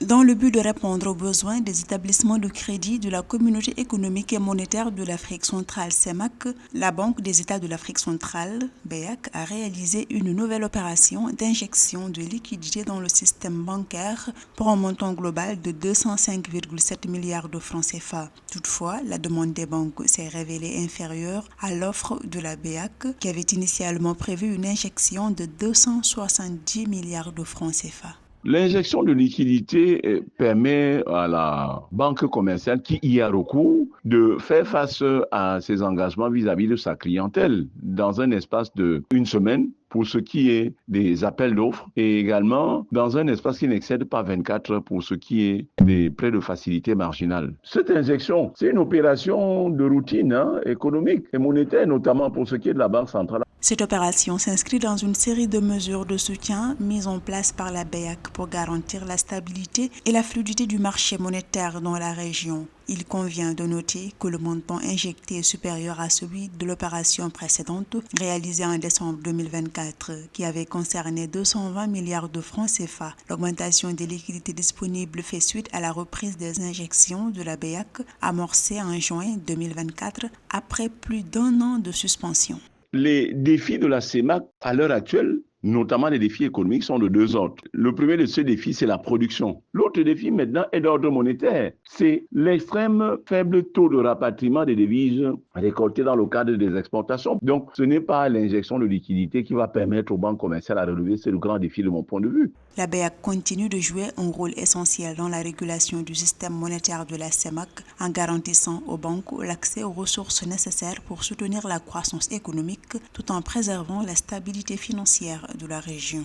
Dans le but de répondre aux besoins des établissements de crédit de la Communauté économique et monétaire de l'Afrique centrale CEMAC, la Banque des États de l'Afrique centrale, BEAC, a réalisé une nouvelle opération d'injection de liquidités dans le système bancaire pour un montant global de 205,7 milliards de francs CFA. Toutefois, la demande des banques s'est révélée inférieure à l'offre de la BEAC, qui avait initialement prévu une injection de 270 milliards de francs CFA. L'injection de liquidité permet à la banque commerciale qui y a recours de faire face à ses engagements vis-à-vis de sa clientèle dans un espace de une semaine pour ce qui est des appels d'offres et également dans un espace qui n'excède pas 24 heures pour ce qui est des prêts de facilité marginale. Cette injection, c'est une opération de routine économique et monétaire, notamment pour ce qui est de la Banque centrale. Cette opération s'inscrit dans une série de mesures de soutien mises en place par la BEAC pour garantir la stabilité et la fluidité du marché monétaire dans la région. Il convient de noter que le montant injecté est supérieur à celui de l'opération précédente réalisée en décembre 2024 qui avait concerné 220 milliards de francs CFA. L'augmentation des liquidités disponibles fait suite à la reprise des injections de la BEAC amorcée en juin 2024 après plus d'un an de suspension. Les défis de la CEMAC à l'heure actuelle, notamment les défis économiques, sont de deux ordres. Le premier de ces défis, c'est la production. L'autre défi maintenant est d'ordre monétaire. C'est l'extrême faible taux de rapatriement des devises récoltées dans le cadre des exportations. Donc, ce n'est pas l'injection de liquidité qui va permettre aux banques commerciales à relever. C'est le grand défi de mon point de vue. La BEAC continue de jouer un rôle essentiel dans la régulation du système monétaire de la CEMAC en garantissant aux banques l'accès aux ressources nécessaires pour soutenir la croissance économique tout en préservant la stabilité financière de la région.